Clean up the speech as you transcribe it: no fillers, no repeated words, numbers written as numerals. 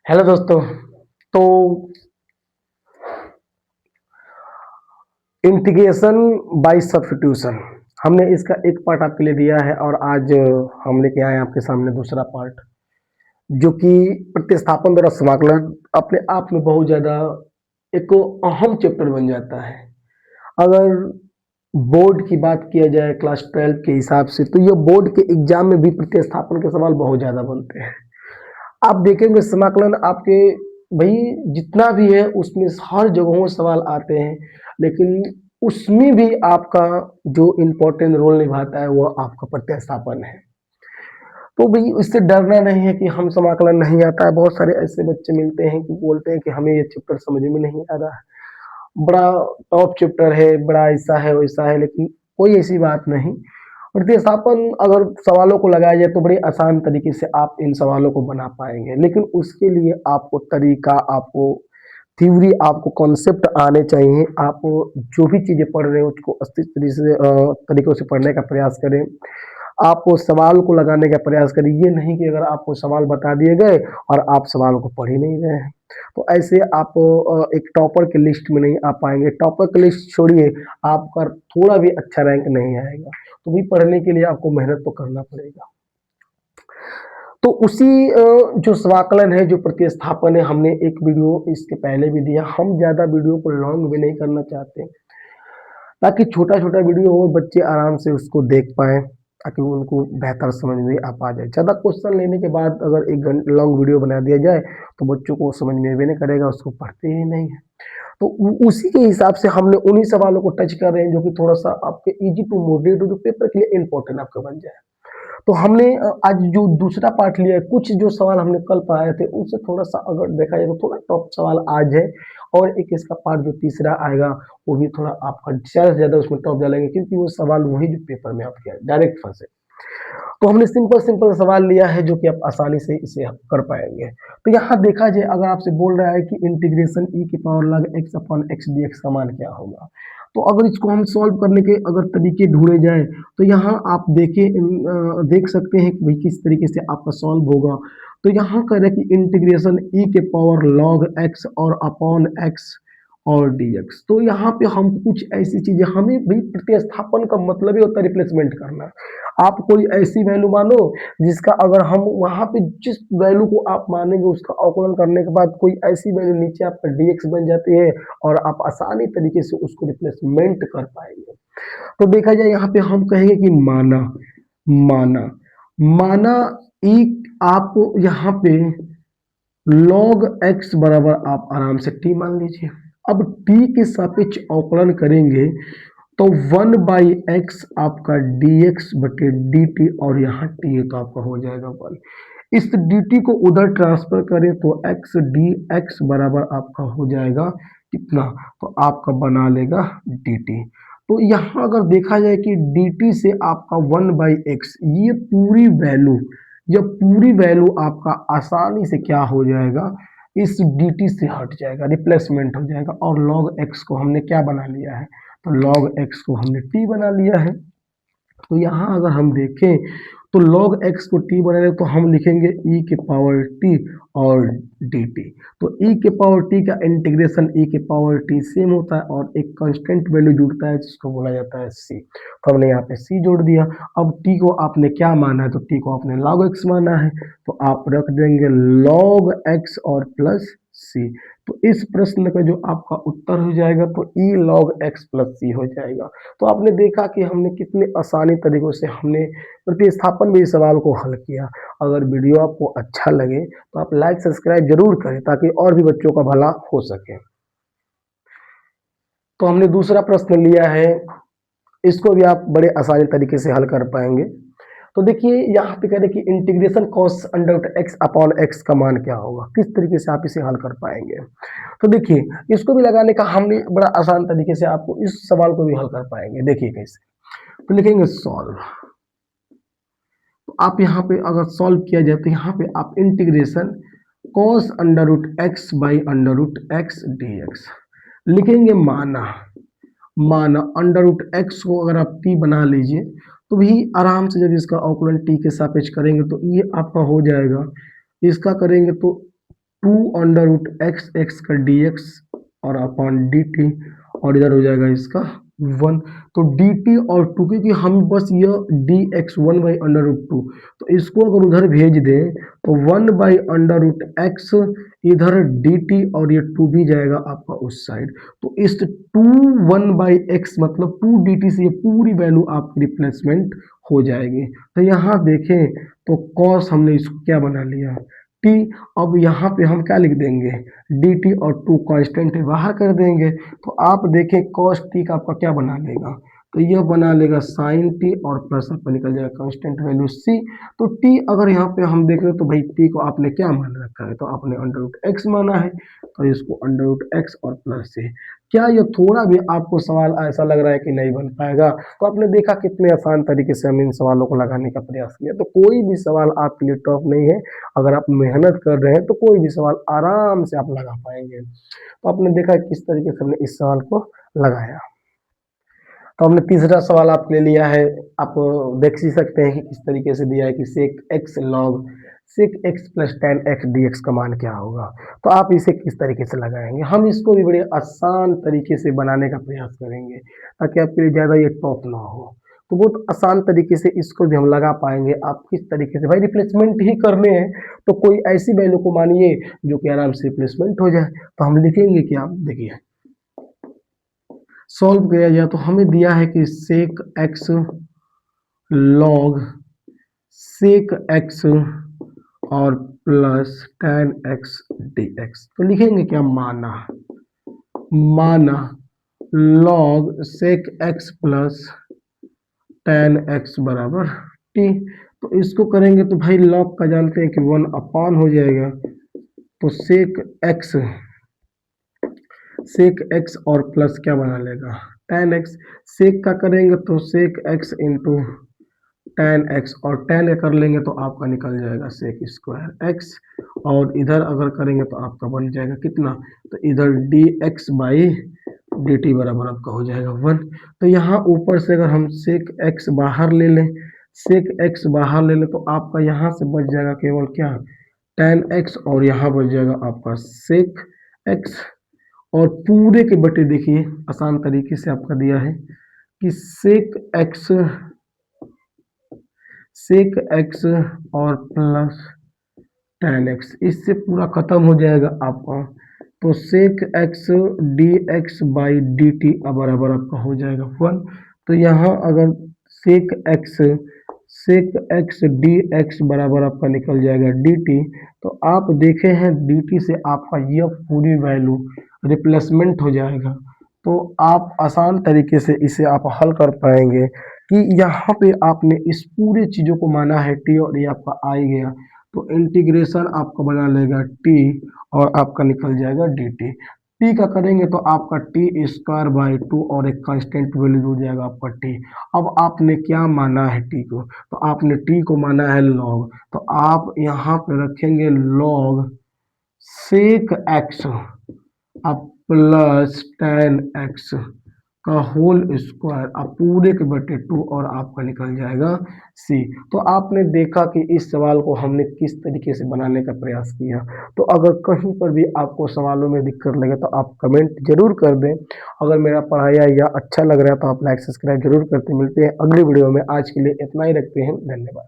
Hello दोस्तों। तो integration by substitution हमने इसका एक पार्ट आपके लिए दिया है और आज हम लेके आए हैं आपके सामने दूसरा पार्ट, जो कि प्रतिस्थापन द्वारा समाकलन अपने आप में बहुत ज़्यादा एक अहम चैप्टर बन जाता है। अगर बोर्ड की बात किया जाए क्लास 12 के हिसाब से, तो ये बोर्ड के एग्जाम में भी प्रतिस्थापन के सवाल बहुत ज़्यादा बनते हैं। आप देखेंगे समाकलन आपके भाई जितना भी है उसमें हर जगहों सवाल आते हैं, लेकिन उसमें भी आपका जो इम्पोर्टेंट रोल निभाता है वो आपका प्रतिस्थापन है। तो भाई इससे डरना नहीं है कि हम समाकलन नहीं आता है। बहुत सारे ऐसे बच्चे मिलते हैं कि बोलते हैं कि हमें ये चैप्टर समझ में नहीं आ रहा है, बड़ा टॉप चैप्टर है, बड़ा ऐसा है वैसा है, लेकिन कोई ऐसी बात नहीं। प्रतिस्थापन अगर सवालों को लगाया जाए तो बड़े आसान तरीके से आप इन सवालों को बना पाएंगे, लेकिन उसके लिए आपको तरीका, आपको थ्योरी, आपको कॉन्सेप्ट आने चाहिए। आप जो भी चीज़ें पढ़ रहे हो उसको अच्छी तरीकों से पढ़ने का प्रयास करें। आप सवाल को लगाने का प्रयास करें। ये नहीं कि अगर आपको सवाल बता दिए गए और आप सवाल को पढ़ ही नहीं रहे हैं, तो ऐसे आप एक टॉपर की लिस्ट में नहीं आ पाएंगे। टॉपर की लिस्ट छोड़िए, आपका थोड़ा भी अच्छा रैंक नहीं आएगा। तो भी पढ़ने के लिए आपको मेहनत तो करना पड़ेगा। तो उसी जो समाकलन है, जो प्रतिस्थापन है, हमने एक वीडियो इसके पहले भी दिया। हम ज़्यादा वीडियो को लॉन्ग भी नहीं करना चाहते, ताकि छोटा-छोटा वीडियो हो, बच्चे आराम से उसको देख पाएँ, ताकि उनको बेहतर समझ में आ पा जाए। ज़्यादा क्वेश्चन लेने के बाद अगर एक लॉन्ग वीडियो बना दिया जाए, तो बच्चों को समझ में भी नहीं करेगा, उसको पढ़ते ही नहीं है। तो उसी के हिसाब से हमने उन्हीं सवालों को टच कर रहे हैं, जो कि थोड़ा-सा आपके ईज़ी टू मॉडरेट, जो पेपर के लिए इम्पोर्टेंट आपका बन जाए। तो हमने आज जो दूसरा पार्ट लिया है, कुछ जो सवाल हमने कल पढ़ाए थे उससे थोड़ा-सा अगर देखा जाए तो थोड़ा टफ सवाल आज है, और एक इसका पार्ट जो तीसरा आएगा वो भी थोड़ा आपका ज़्यादा से ज़्यादा उसमें टफ डालेंगे, क्योंकि वो सवाल वही जो पेपर में आपके डायरेक्ट फँसे। तो हमने सिंपल-सिंपल सवाल लिया है जो कि आप आसानी से इसे कर पाएँगे। तो यहाँ देखा जाए, अगर आपसे बोल रहा है कि इंटीग्रेशन e की power log x upon x dx का मान क्या होगा? तो अगर इसको हम सॉल्व करने के अगर तरीके ढूँढे जाएँ, तो यहाँ आप देख सकते हैं कि भाई किस तरीके से आपका सॉल्व होगा। तो यहाँ कह रहा है कि इंटीग्रेशन e के पावर log x और अपॉन x और dx। तो यहाँ पे हम कुछ ऐसी चीज़ें, हमें भी प्रतिस्थापन का मतलब ही होता है रिप्लेसमेंट करना। आप कोई ऐसी वैल्यू मानो जिसका अगर हम वहाँ पे जिस वैल्यू को आप मानेंगे उसका अवकलन करने के बाद कोई ऐसी वैल्यू नीचे आपका dx बन जाती है, और आप आसानी तरीके से उसको रिप्लेसमेंट कर पाएंगे। तो देखा जाए यहाँ पे हम कहेंगे कि माना माना माना ई, आप यहाँ पे log x बराबर आप आराम से t मान लीजिए। अब t के सापेक्ष अवकलन करेंगे तो 1/x आपका dx बटे dt, और यहाँ t है तो आपका हो जाएगा 1। इस dt को उधर ट्रांसफर करें तो x dx बराबर आपका हो जाएगा कितना, तो आपका बना लेगा dt। तो यहाँ अगर देखा जाए कि dt से आपका 1/x, ये पूरी वैल्यू आपका आसानी से क्या हो जाएगा, इस dt से हट जाएगा, रिप्लेसमेंट हो जाएगा। और log x को हमने क्या बना लिया है, तो log x को हमने t बना लिया है। तो यहाँ अगर हम देखें तो log x को t बनाए तो हम लिखेंगे e के पावर t और dt। तो e के पावर t का इंटीग्रेशन e के पावर t सेम होता है, और एक कांस्टेंट वैल्यू जुड़ता है जिसको बोला जाता है c। तो हमने यहाँ पे c जोड़ दिया। अब t को आपने क्या माना है, तो t को आपने log x माना है, तो आप रख देंगे log x और प्लस c। तो इस प्रश्न का जो आपका उत्तर हो जाएगा तो e log x plus c हो जाएगा। तो आपने देखा कि हमने कितने आसानी तरीकों से हमने प्रतिस्थापन में इस सवाल को हल किया। अगर वीडियो आपको अच्छा लगे तो आप लाइक सब्सक्राइब जरूर करें, ताकि और भी बच्चों का भला हो सके। तो हमने दूसरा प्रश्न लिया है, इसको भी आप बड़े आसानी तरीके से हल कर पाएंगे। तो देखिए यहाँ पे कह रहे कि integration cos under root x upon x का मान क्या होगा, किस तरीके से आप इसे हल कर पाएंगे। तो देखिए इसको भी लगाने का हमने बड़ा आसान तरीके से आपको इस सवाल को भी हल कर पाएंगे। देखिए कैसे, तो लिखेंगे सॉल्व। तो आप यहाँ पे अगर सॉल्व किया जाए तो यहाँ पे आप integration cos under root x by under root x d x लिखेंगे। माना माना अंडर रूट एक्स को अगर आप टी बना लीजिए तो भी आराम से जब इसका अवकलन टी के सापेक्ष करेंगे तो ये आपका हो जाएगा। इसका करेंगे तो 2√x का dx और अपॉन dt, और इधर हो जाएगा इसका 1। तो dt और 2, क्योंकि हम बस यह dx 1/√2, तो इसको अगर उधर भेज दें तो 1/√x इधर dt, और ये 2 भी जाएगा आपका उस साइड। तो इस 2 1/x मतलब 2 dt से ये पूरी वैल्यू आपकी रिप्लेसमेंट हो जाएगी। तो यहाँ देखें तो cos हमने इसको क्या बना लिया t। अब यहाँ पे हम क्या लिख देंगे dt, और 2 कांस्टेंट बाहर कर देंगे। तो आप देखें cos t का आपका क्या बना लेगा, तो यह बना लेगा sin t, और प्लस आपका निकल जाएगा कांस्टेंट वैल्यू c। तो t अगर यहाँ पे हम देख रहे हैं तो भाई t को आपने क्या मान रखा है, तो आपने √x माना है, तो इसको √x और प्लस c। क्या ये थोड़ा भी आपको सवाल ऐसा लग रहा है कि नहीं बन पाएगा? तो आपने देखा कितने आसान तरीके से हम इन सवालों को लगाने का प्रयास किया। तो कोई भी सवाल आपके लिए टफ नहीं है, अगर आप मेहनत कर रहे हैं तो कोई भी सवाल आराम से आप लगा पाएंगे। तो आपने देखा किस तरीके से हमने इस सवाल को लगाया। तो हमने तीसरा सवाल आपके लिए लिया है, आप देख ही सकते हैं कि किस तरीके से दिया है कि sec x log sec x plus tan x dx का मान क्या होगा। तो आप इसे किस तरीके से लगाएंगे, हम इसको भी बड़े आसान तरीके से बनाने का प्रयास करेंगे ताकि आपके लिए ज़्यादा ये टफ ना हो। तो बहुत आसान तरीके से इसको भी हम लगा पाएंगे। आप किस तरीके से, भाई रिप्लेसमेंट ही करने हैं तो कोई ऐसी वैल्यू को मानिए जो कि आराम से रिप्लेसमेंट हो जाए। तो हम लिखेंगे क्या, देखिए सॉल्व किया जाए तो हमें दिया है कि sec x log sec x और प्लस tan x dx। तो लिखेंगे क्या, माना log sec x plus tan x बराबर t। तो इसको करेंगे तो भाई log का जानते हैं कि 1 अपॉन हो जाएगा, तो sec x और प्लस क्या बना लेगा tan x। sec का करेंगे तो sec x into tan x, और tan का कर लेंगे तो आपका निकल जाएगा sec स्क्वायर x, और इधर अगर करेंगे तो आपका बन जाएगा कितना, तो इधर dx बाई dt बराबर आपका हो जाएगा 1। तो यहाँ ऊपर से अगर हम sec x बाहर ले लें, sec x बाहर ले लें तो आपका यहाँ से बच जाएगा केवल क्या, tan x, और यहाँ बच जाएगा आपका sec x, और पूरे के बटे देखिए आसान तरीके से आपका दिया है कि sec x और प्लस tan x, इससे पूरा खत्म हो जाएगा आपका। तो sec x dx by dt बराबर आपका हो जाएगा 1। तो यहाँ अगर sec x dx बराबर आपका निकल जाएगा dt। तो आप देखे हैं dt से आपका यह पूरी वैल्यू रिप्लेसमेंट हो जाएगा। तो आप आसान तरीके से इसे आप हल कर पाएंगे कि यहाँ पे आपने इस पूरे चीज़ों को माना है t, और ये आपका आ ही गया, तो इंटीग्रेशन आपका बना लेगा t, और आपका निकल जाएगा dt। t का करेंगे तो आपका t स्क्वायर बाई 2, और एक कांस्टेंट वैल्यू जुड़ जाएगा आपका t। अब आपने क्या माना है t को, तो आपने t को माना है log, तो आप यहाँ पे रखेंगे log sec x अब प्लस tan x का होल स्क्वायर, अब पूरे के बटे 2, और आपका निकल जाएगा c। तो आपने देखा कि इस सवाल को हमने किस तरीके से बनाने का प्रयास किया। तो अगर कहीं पर भी आपको सवालों में दिक्कत लगे तो आप कमेंट जरूर कर दें। अगर मेरा पढ़ाया या अच्छा लग रहा है तो आप लाइक सब्सक्राइब जरूर करते। मिलते हैं अगली वीडियो में, आज के लिए इतना ही रखते हैं, धन्यवाद।